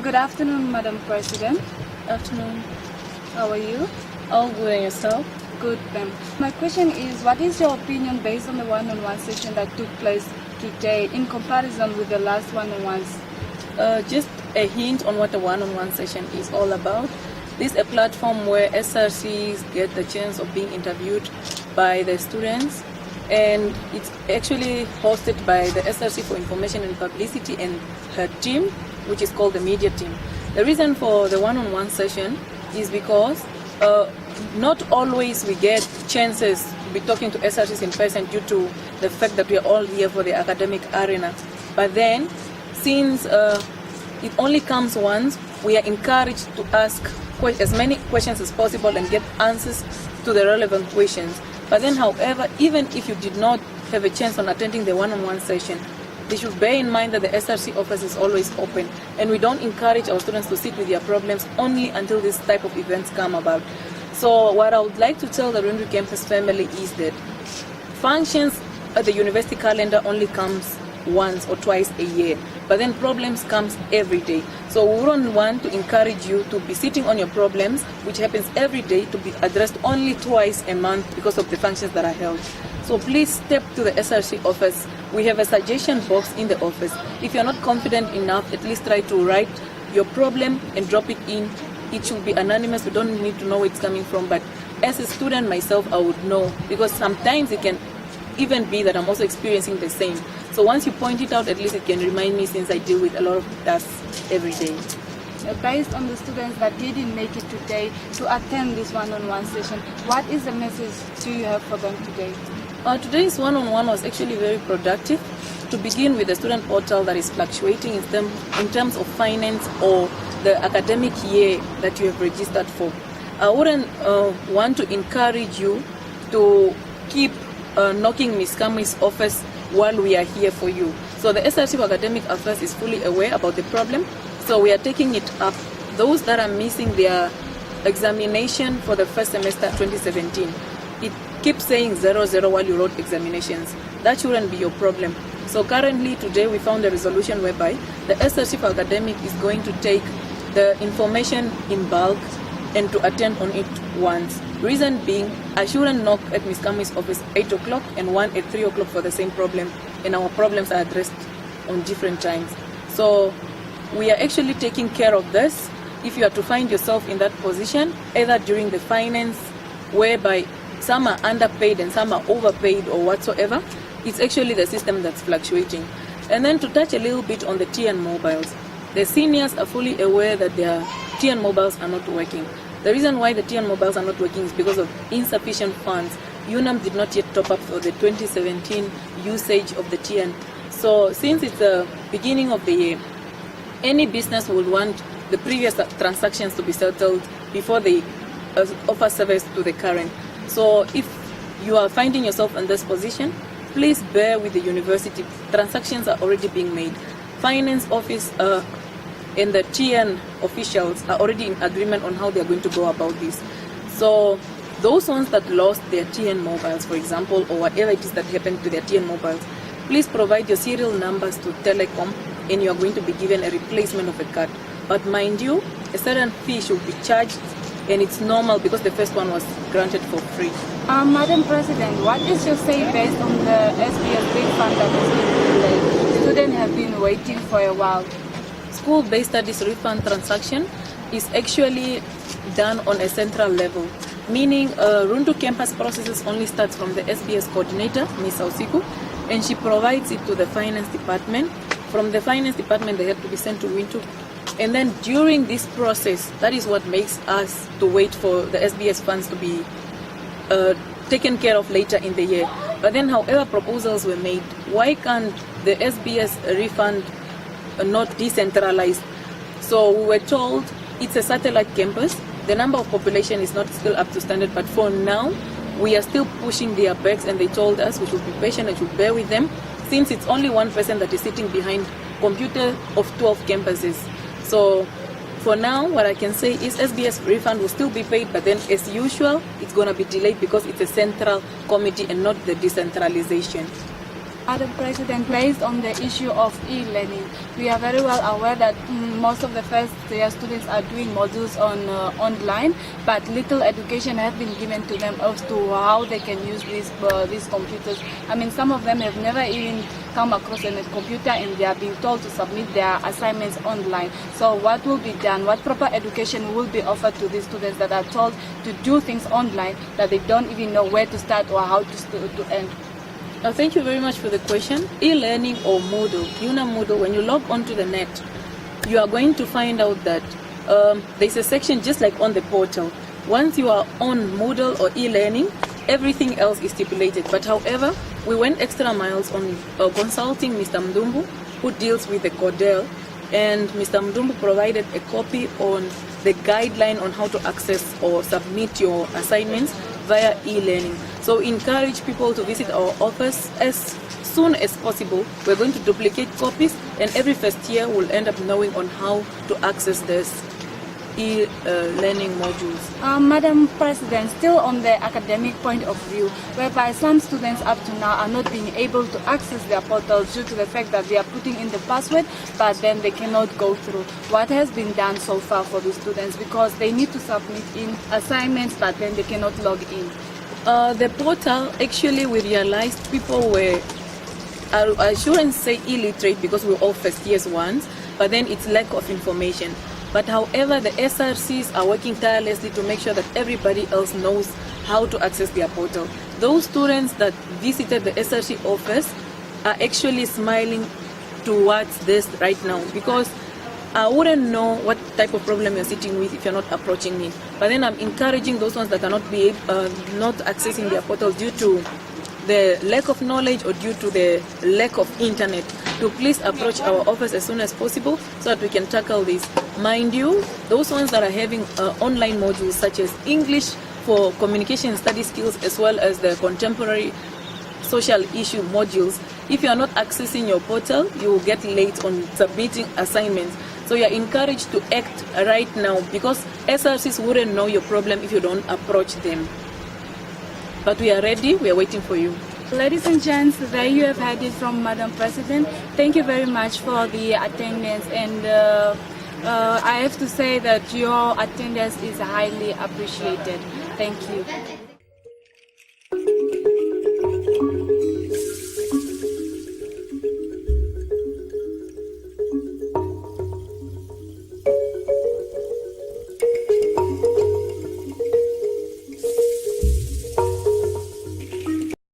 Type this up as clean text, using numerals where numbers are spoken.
Good afternoon, Madam President. Afternoon. How are you? All good, and yourself? Good, ma'am. My question is, what is your opinion based on the one-on-one session that took place today in comparison with the last one-on-ones? Just a hint on what a one-on-one session is all about. This is a platform where SRCs get the chance of being interviewed by the students, and it's actually hosted by the SRC for Information and Publicity and her team, which is called the media team. The reason for the one-on-one session is because not always we get chances to be talking to SRCs in person due to the fact that we are all here for the academic arena. But then, since it only comes once, we are encouraged to ask as many questions as possible and get answers to the relevant questions. But then, however, even if you did not have a chance on attending the one-on-one session, they should bear in mind that the SRC office is always open, and we don't encourage our students to sit with their problems only until this type of events come about. So what I would like to tell the Rundu campus family is that functions at the university calendar only comes once or twice a year, but then problems comes every day. So we don't want to encourage you to be sitting on your problems, which happens every day, to be addressed only twice a month because of the functions that are held. So please step to the SRC office. We have a suggestion box in the office. If you're not confident enough, at least try to write your problem and drop it in. It should be anonymous. We don't need to know where it's coming from. But as a student myself, I would know, because sometimes it can even be that I'm also experiencing the same. So once you point it out, at least it can remind me, since I deal with a lot of tasks every day. Based on the students that didn't make it today to attend this one-on-one session, what is the message do you have for them today? Today's one-on-one was actually very productive. To begin with, the student portal that is fluctuating in terms of finance or the academic year that you have registered for. I wouldn't want to encourage you to keep knocking Ms. Kami's office while we are here for you. So the SRC for Academic Affairs is fully aware about the problem, so we are taking it up. Those that are missing their examination for the first semester 2017, it keeps saying 00 while you wrote examinations. That shouldn't be your problem. So currently today we found a resolution whereby the SRC for Academic is going to take the information in bulk and to attend on it once. Reason being, I shouldn't knock at Ms. Kami's office 8 o'clock and one at 3 o'clock for the same problem, and our problems are addressed on different times. So we are actually taking care of this. If you are to find yourself in that position, either during the finance, whereby some are underpaid and some are overpaid or whatsoever, it's actually the system that's fluctuating. And then to touch a little bit on the TN mobiles, the seniors are fully aware that their TN mobiles are not working. The reason why the TN mobiles are not working is because of insufficient funds. UNAM did not yet top up for the 2017 usage of the TN. So since it's the beginning of the year, any business would want the previous transactions to be settled before they offer service to the current. So if you are finding yourself in this position, please bear with the university. Transactions are already being made. Finance office and the TN officials are already in agreement on how they are going to go about this. So those ones that lost their TN mobiles, for example, or whatever it is that happened to their TN mobiles, please provide your serial numbers to Telecom and you are going to be given a replacement of a card. But mind you, a certain fee should be charged, and it's normal because the first one was granted for free. Madam President, what is your say based on the SBS refund that has been delayed? Students have been waiting for a while. School-based studies refund transaction is actually done on a central level, meaning Rundu campus processes only starts from the SBS coordinator, Ms. Ausiku, and she provides it to the finance department. From the finance department, they have to be sent to Wintu. And then during this process, that is what makes us to wait for the SBS funds to be taken care of later in the year. But then however proposals were made, why can't the SBS refund not decentralized? So we were told it's a satellite campus. The number of population is not still up to standard, but for now, we are still pushing their backs, and they told us we should be patient and should bear with them, since it's only one person that is sitting behind computer of 12 campuses. So for now, what I can say is SBS refund will still be paid, but then as usual, it's going to be delayed because it's a central committee and not the decentralization. Madam President, based on the issue of e-learning, we are very well aware that most of the first-year students are doing modules on online, but little education has been given to them as to how they can use these computers. I mean, some of them have never even come across a computer, and they are being told to submit their assignments online. So what will be done? What proper education will be offered to these students that are told to do things online that they don't even know where to start or how to end? Thank you very much for the question. E-learning or Moodle, UNAM Moodle, when you log onto the net, you are going to find out that there's a section just like on the portal. Once you are on Moodle or e-learning, everything else is stipulated. But however, we went extra miles on consulting Mr. Mdumbu, who deals with the CODEL, and Mr. Mdumbu provided a copy on the guideline on how to access or submit your assignments via e-learning. So encourage people to visit our office as soon as possible. We're going to duplicate copies, and every first year will end up knowing on how to access this e-learning modules. Madam President, still on the academic point of view, whereby some students up to now are not being able to access their portals due to the fact that they are putting in the password, but then they cannot go through. What has been done so far for the students, because they need to submit in assignments, but then they cannot log in? The portal, actually we realized people were, I shouldn't say illiterate because we're all first years ones, but then it's lack of information. But however, the SRCs are working tirelessly to make sure that everybody else knows how to access their portal. Those students that visited the SRC office are actually smiling towards this right now, because I wouldn't know what type of problem you're sitting with if you're not approaching me. But then I'm encouraging those ones that are not accessing their portals due to the lack of knowledge or due to the lack of internet to please approach our office as soon as possible so that we can tackle this. Mind you, those ones that are having online modules such as English for communication and study skills, as well as the contemporary social issue modules, if you are not accessing your portal, you will get late on submitting assignments. So you are encouraged to act right now, because SRCs wouldn't know your problem if you don't approach them. But we are ready, we are waiting for you. Ladies and gents, there you have had it from Madam President. Thank you very much for the attendance, and I have to say that your attendance is highly appreciated. Thank you.